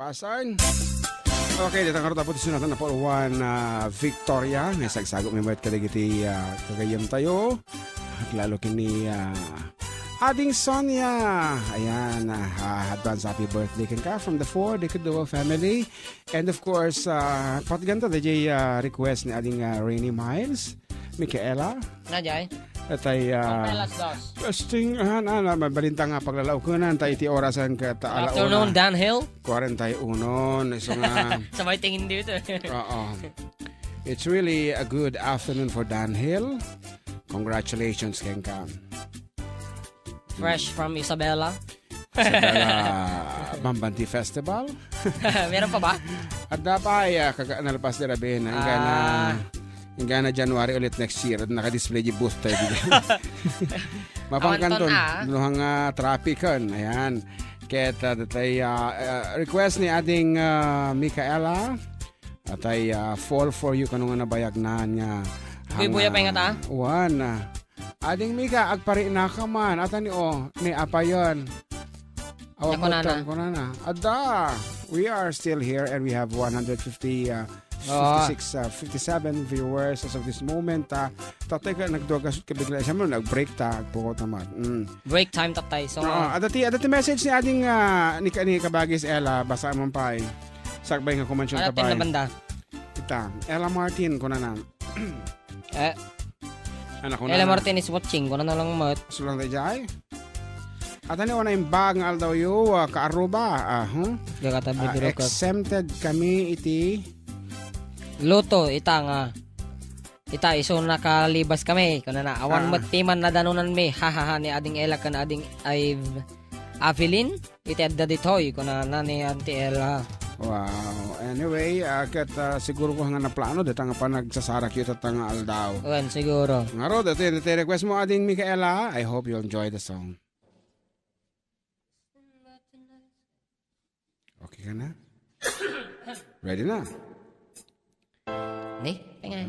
pasan. Okay, datang karon tapos sunatan na po Victoria. May sagsagop may mayat kadagiti kagayam tayo. At lalo kini Ading Sonia. Ayan, advance happy birthday ka from the 4 Decade Duo family. And of course, patganta da jay request ni Ading Rainy Miles, Micaela. Najay. At ay testing mabalintang nga paglalaw ko na tayo iti orasan ka alauna. Afternoon, Dan Hill. 41. So nga sabay tingin dito. It's really a good afternoon for Dan Hill. Congratulations, Kenka. Fresh from Isabela. Bambanti Festival. Meron pa ba? At dapat nalpas na rabin. Hanggang na January ulit next year. At naka-display yung booth tayo. Mapangkanton. Luhang traffic kan. Ayan. Kaya request ni ating Micaela. At ay fall for you kanungan na bayag na niya. Buya pa nga ta? Ading Mika, agpari na ka man. At ni apa yun? Awag ko na. Ada, we are still here and we have 57 viewers as of this moment. Tatay ka, nagduagasot ka bigla. Siya mo, nag-break agpukot naman. Break time tatay. So, adati message ni ading ni Kabagis Ella, basa mo pa eh. Sagbay nga kumansyon ka pa eh. Adatin na banda? Ita, Ella Martin, ko na. Ella Martin is watching. Kung ano lang mat. Sulang tayo jay. At ano na yung bag ng aldaw yu, kaaruba. Exempted kami iti. Luto, ita nga. Ita, iso nakalibas kami. Kung na awan matiman na danunan mi. Hahaha ni ading Ella ka na ading Avelin. Iti adda ditoy. Kung na ni Auntie Ella. Wow. Anyway, siguro ko nga na plano dito nga pa nagsasarak yun at nga aldaw. Well, siguro. Nga ro, dito request mo ading Micaela. I hope you'll enjoy the song. Okay ka na? Ready na? Ni, pengen.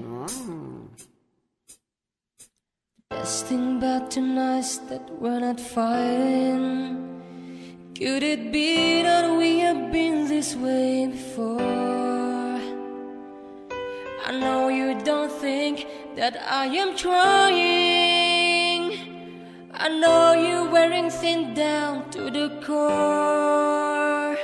Best thing about tonight's that we're not fighting. Could it be that we have been this way before? I know you don't think that I am trying. I know you're wearing thin down to the core.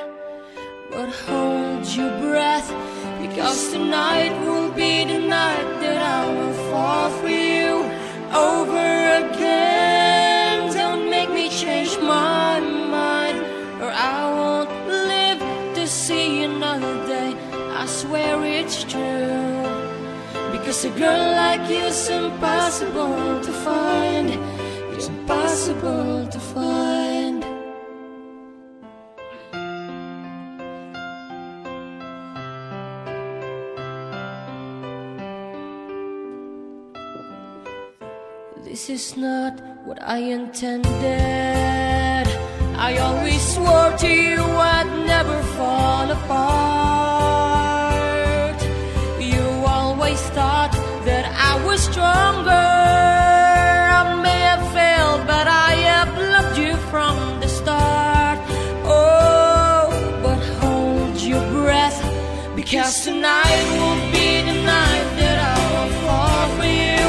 But hold your breath, because tonight will be the night that I will fall for you over again. Don't make me change my mind, or I won't live to see another day. I swear it's true, because a girl like you is impossible to find. It's impossible to find. This is not what I intended. I always swore to you I'd never fall apart. You always thought that I was stronger. I may have failed, but I have loved you from the start. Oh, but hold your breath, because tonight will be the night that I will fall for you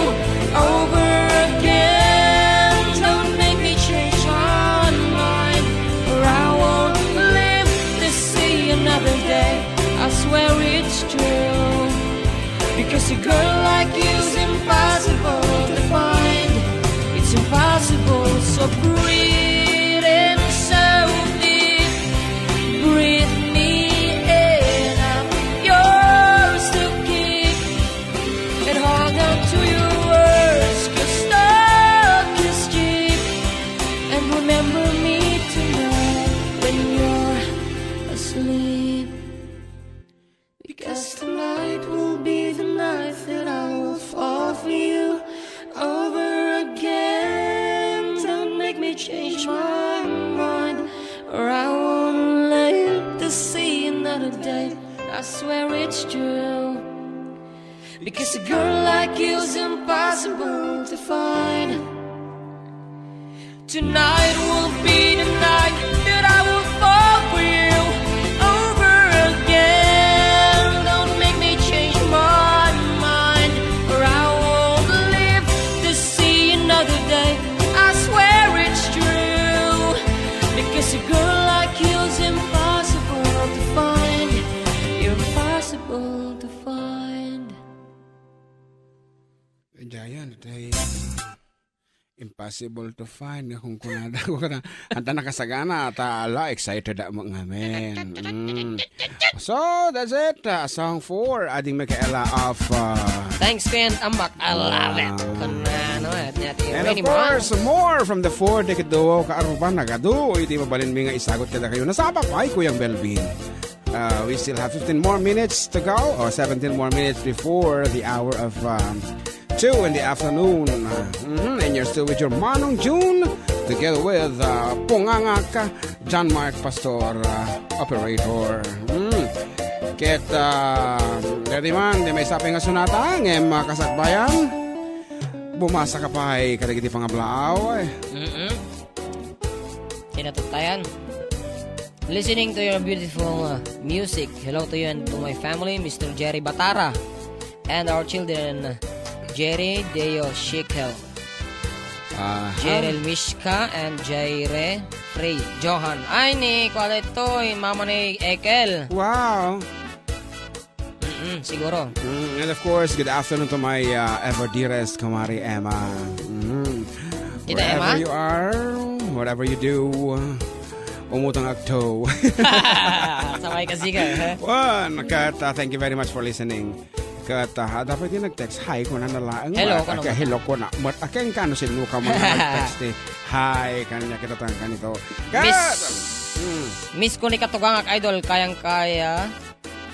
over again. Don't make me change my mind, or I won't live to see another day. I swear it's true, because a girl like you's impossible to find. It's impossible, so breathe in so deep. Breathe me in, I'm yours to keep. And hold on to your words, 'cause talk is cheap. And remember me tonight when you're asleep, because tonight will be the night that I will fall for you over again. Don't make me change my mind, or I won't live to see another day. I swear it's true, because a girl like you's impossible to find. Tonight will be the night that I will fall for you over Day, impossible to find kung kunada ko na anta nakasagana ta excited mo ngamen. So that's it, song 4 ading Micaela of Thanks Ken Ambak, I love it. and of course more from the 4 decade duo kaaruban nagadu iti mabalin mi nga isagot kada kayo nasapa pa ay Kuyang Belvin. We still have 15 more minutes to go, or 17 more minutes before the hour of 2 in the afternoon. And you're still with your Manong June, together with Pungangaka, John Mark Pastor, operator. Ket, dati man, di may saping nga sunata, ngem kasakbayan, bumasa ka pa ay kadagiti pangablaaw. Tinatutayan. Listening to your beautiful music. Hello to you and to my family, Mr. Jerry Batara, and our children, Jerry Deo Shikel, Jerel Mishka, and Jaire Frey Johan. Ay ni, kwala ito, mama ni Ekel. Wow. Siguro. And of course, good afternoon to my ever dearest Kamari Emma. Wherever you are, whatever you do, umutang agto. Sabay kasi ka. One, Kat, thank you very much for listening. Kat, dapat yung nag-text, hi ko na nalaang. Hello ko na. Hello ko na. But akeng kano sinu ka mga nag-text eh. Hi, kanya kita tang kanito. Kat! Miss ko ni Katugangak Idol, kayang-kaya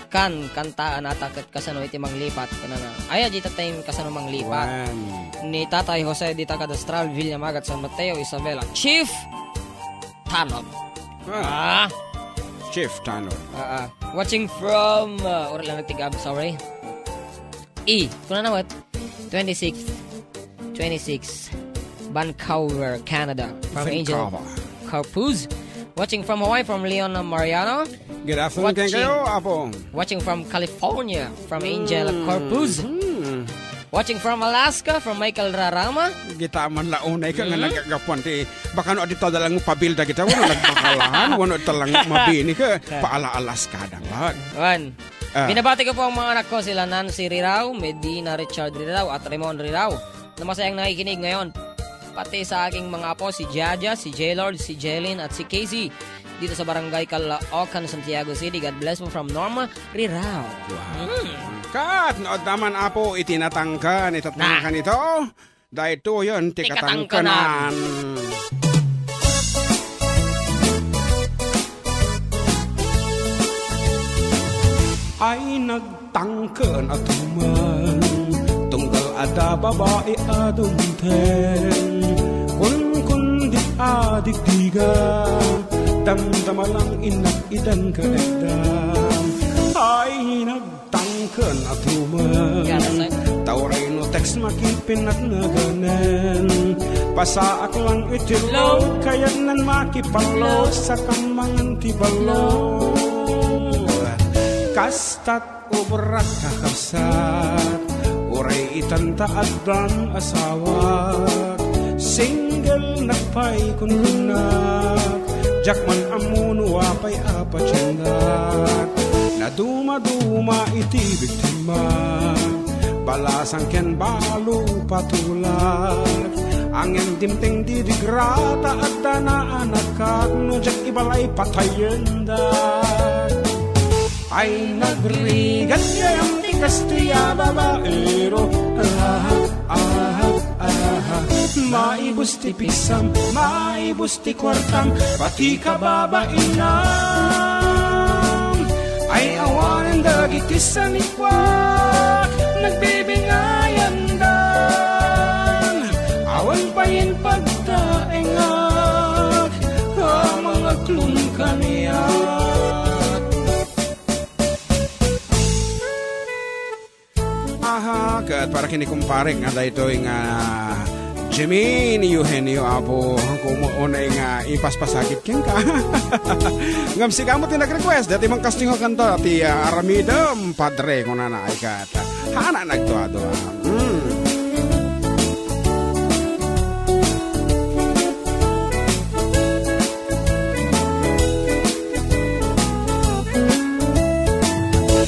kantaan atakot kasano iti manglipat kanana. Aya dita time kasano manglipat. Ni Tatay Jose dita Cadastral Villa Magat San Mateo Isabela. Chief Tanod. Chief Tanod. Watching from or lang nagtigab, sorry. Kuna na what? 26 Vancouver, Canada. From Angel Carpuz. Watching from Hawaii from Leon Mariano. Good afternoon kayo, Apo. Watching from California from Angel Corpus. Watching from Alaska from Michael Rarama. Kita man launay ka nga nagagapuan ti baka no adito dalang pabilda kita wala nagmakalahan wala talang mabini ka paala Alaska dalag. Binabati ko po ang mga anak ko sila Nancy Rirao, Medina Richard Rirao at Raymond Rirao na masayang nakikinig ngayon. Pati sa aking mga apo si Jaja, si J-Lord, si Jelyn at si Casey dito sa barangay Caloocan, Santiago City. God bless mo from Norma Rirao. Kat, nood naman apo itinatangkan ito. Dahil ito yun, tikatangkanan. Ay nagtangkan at tuman tunggal ada babae adunten kun di adik diga damdama lang idan ka edam ay nagtangkan at tuman tauray no text makipin at naganen pasaak lang itilo kaya nan makipalo sa kamang tibalo kastat ubrak kakasat uray itantaad dan asawat single nagpay kununat jakman amuno apay apachendat na duma iti biktima balasang ken balu patulat angin dimting didigrata at danaan at no jak ibalay patayendat ay nagrigat kayang ikastuya babaero maibus ti piksam, maibus ti kwartam pati kababainam ay awanan dagiti sanikwak nagbibingayan dan awan payin pagtaengak mga klun kaniya. Kat para kini kumparing ada ito yung Jimmy ni Eugenio Apo kumuunay nga ipaspasakit ken ka. Ngam si kamot yung nag-request dati mang casting ko kanto ti Aramidam Padre kung na ay kat hana nagtuado.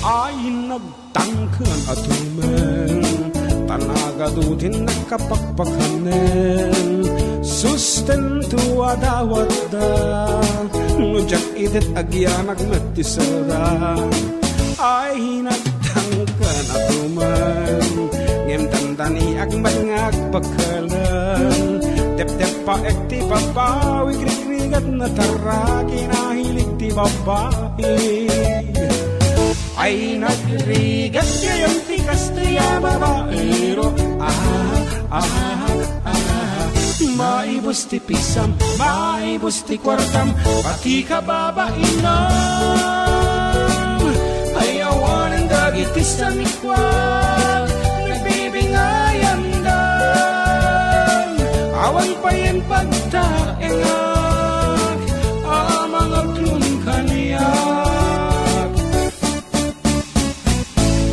Ay nagtangkan at tumen Tanagadutin nakapakpakanen Sustento adawat da Nujak idet agyanag matisara Ay nagtangkan atuman Ngem tandani agmat ngagpakalan Tep-tep pa ekti papawi Krik-krigat na taraki Nahilig ti babae Ay nagrigat Gayang tikas tiya babaero Maibos ti pisam Maibos ti kwartam Pati ka babainam Ay awan ang dagitis sa mikwag Nagbibingayan dan Awan pa yan pagtaengag Amang aglun kaniyag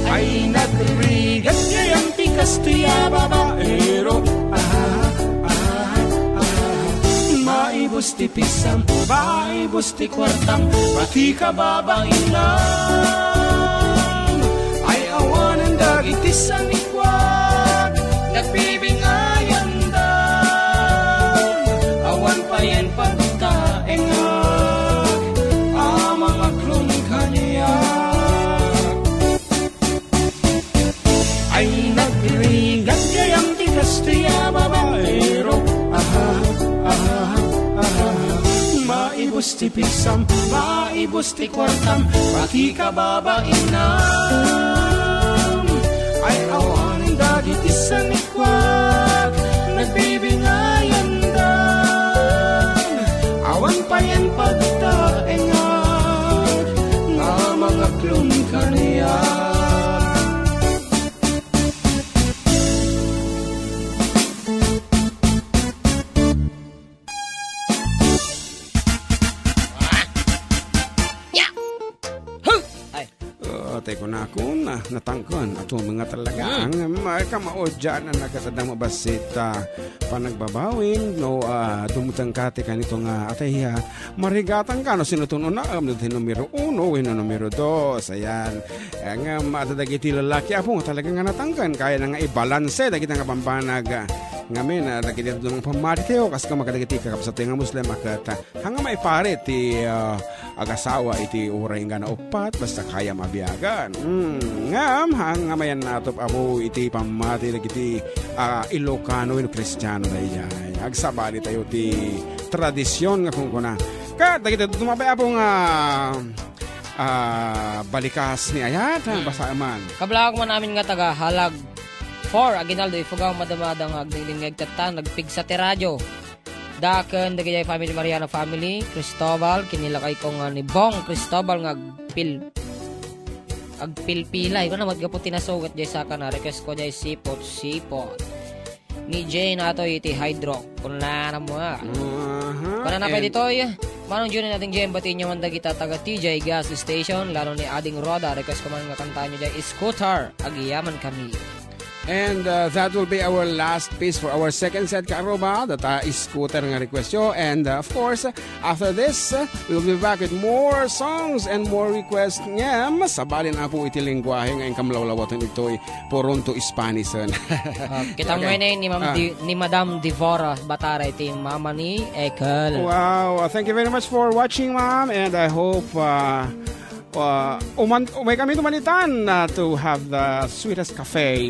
Ay nagrigat Gayang tikas tiya babaero Maibos ti pisam, maibos ti kwartam Pati ka babainam Ay awan ang dagitis sa mikwag Nagbibingayan dan Awan pa yan pagtaengag Amang aklong kaniyag Ay nagrigat Gayang tikas tiya babaero Maibos ti pisam, maibos ti kwartam Pati ka babainam Ay awan ang dagitis sa mikwag Nagbibingayan dan Awan pa yan pagtaengag Nga mga klon kaniya Teko na ako na natangkon ato mga talaga ang kamaodya na nagkatadang mabasita panagbabawin no dumutang kate kanito nga atay marigatan ka no sinutuno na numero 1 wino numero 2 ayan nga matadagiti lalaki apo talaga nga natangkan kaya na nga ibalanse dagiti nga pambanag ngamin dagiti ng pamarteo kas ka makadagiti kakapsat nga muslim akat hanga maipare ti agasawa iti uray nga na upat basta kaya mabiyagan ngam hanga mayan natop abo iti pamati dagiti Ilocano ino Kristiyano dayay agsabali tayo ti tradisyon nga kung kuna kat dagiti tumabay abo nga balikas ni ayat basta man kablag man namin nga taga halag 4 aginaldo ifugaw madamadang agdingding tatan nagpigsa ti radyo daken dagiti family Mariano family Cristobal kinilakay ko nga ni Bong Cristobal nga agpilpilay ko na maggapo tinasugat jay saka na request ko jay sipot ni Jane ato iti hydro kun na mo kuna na pa dito manong June nating Jane batiin nyo man dagita taga TJ gas station lalo ni Ading Roda request ko man nga kanta nyo jay scooter agiyaman kami. And that will be our last piece for our second set karoba that is scooter nga request yo and of course after this we'll be back with more songs and more requests nga masabalin na po iti lingwahe ngayon kamlawlawatan ito'y poronto Spanish kita mo okay. Ni Madam Devora Batara iti mama ni Ekel. Wow, thank you very much for watching ma'am and I hope may kami tumalitan to have the sweetest cafe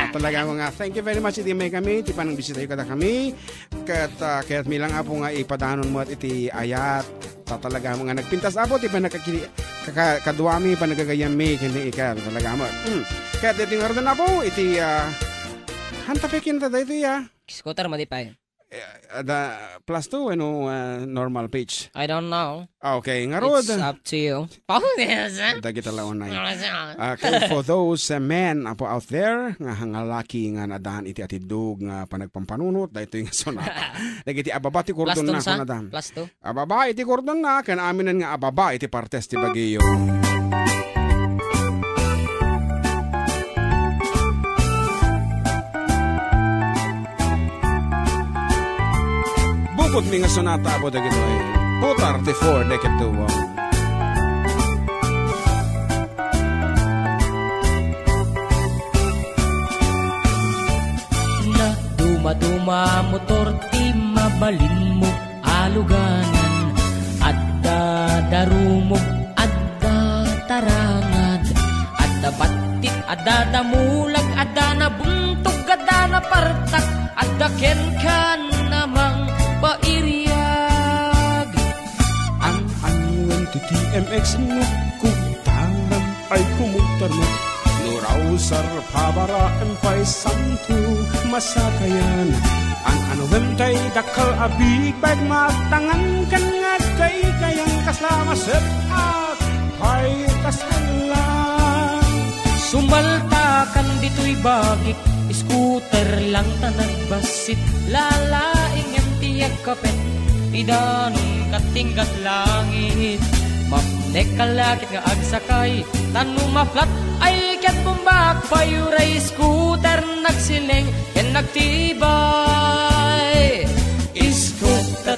talaga nga thank you very much iti may kami iti panang bisita yung kada kami kaya't milang apo nga ipadanon mo at iti ayat talaga mga nagpintas apo iti kaduami panagagayami kini ika talaga mo kaya't iti nga rin apo iti hantapekin tada iti scooter madipay the plus 2 normal page I don't know. Okay, nga rod. It's up to you. Dagita laon na. Okay, for those men apo out there nga hangalaki nga nadaan iti atidug nga panagpampanunot daytoy nga sonata. Dagiti ababa ti kordon na kunadam. Plus 2. Ababa iti kordon na ken aminan nga ababa iti partes ti Baguio. Bukod mi nga sonata po dagito putar ti 4 deket tuwa. motor ti mabalin mo aluganan. Adda darumog, adda tarangad, adda batit, adda damulag, adda nabuntog, adda napartak, adda kenkan namang pairiyag. Ang anwen ti TMX mo, kung taram ay kumugtar mo. Nuraw sar pabaraan pa'y santo masakayan. Ang anwen tay dakal abig bag matangan kan nga kay kayang kaslamasip at pa'y kasalan. Sumalta kan dito'y bagik, scooter lang ta nagbasit, lalaing ang tiyag kapit, idanong katinggat langit. Mapnek kalakit nga agsakay, tanong maflat ay kat bumbak, payuray scooter nagsileng, yan nagtibay. Scooter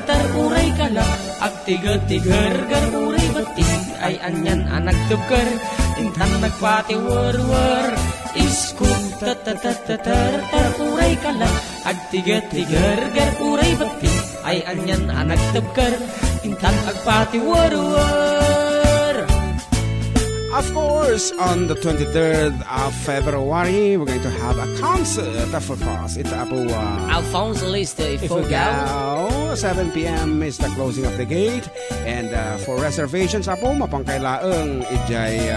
tar uray ka lang, agtiga-tigar gar uray bating, ay anyan anag tubgar, intan nagpatiwar-war. Scooter tar uray ka lang, agtiga-tigar gar uray bating, ay anyan anag tubgar, intan nagpatiwar-war. Of course, on the 23rd of February, we're going to have a concert for us. Ito po, Alfonso Lista Ifugao. Ifugao. 7 p.m. is the closing of the gate. And for reservations, po, mapangkailaang ijay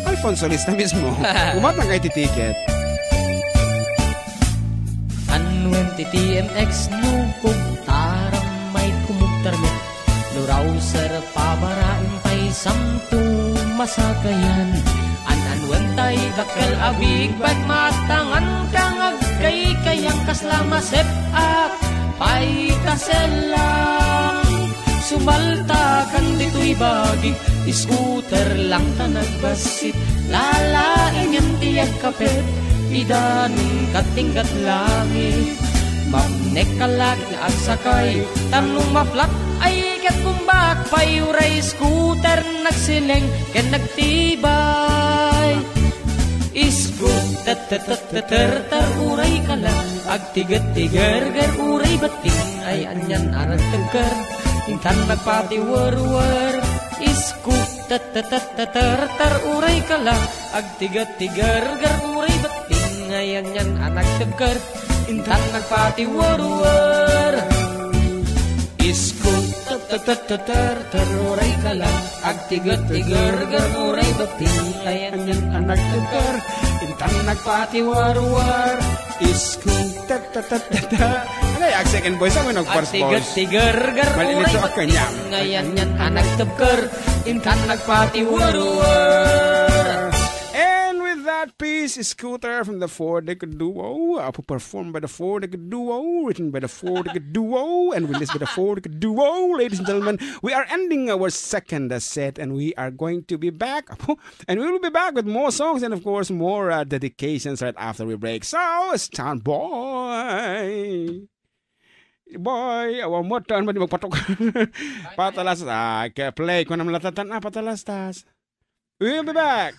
Alfonso Lista mismo. Umat na kayo ticket. Anwen ti TMX nukog, tarang may kumugtarmet, luraw sar pabaraan pa'y samto masakayan. Ananwen tay dakal abig bag matangan kang agkay kayang kaslamasep at pa'y kaselang. Sumalta kan dito'y bagig, scooter lang ta nagbasit, lalaing ang tiyag kapit, idanong katinggat langit. Mapnek kalakit nga agsakay, tanong maflat ay kat bumbak, payuray scooter nagsileng, ken nagtibay. Scooter tar uray ka lang, agtigat-tigar gar uray bating, ay anyan arag tagkar, intan nagpatiwar-war. Scooter tar uray ka lang, agtigat-tigar gar uray bating, ay anyan anag tagkar, intan nagpatiwar-war. Scooter tar uray ka lang, agtigat-tigar gar uray bating, ay anyan anag tagkar, intan nagpatiwar-war. Scooter. Ano yung second voice? Ako nag-first voice. Agtigat-tigar gar uray Malinito ako bating, niya. ay anyan anag tagkar, intan nagpatiwar-war. And with that piece, Scooter from the Four Decade Duo, performed by the Four Decade Duo, written by the Four Decade Duo, and released by the Four Decade Duo. Ladies and gentlemen, we are ending our second set, and we are going to be back, and we will be back with more songs, and of course, more dedications right after we break. So, stand by. Boy, awa mo, taan ba di magpatok? Patalas, kaya play ko na malatatan, patalas tas. We'll be back.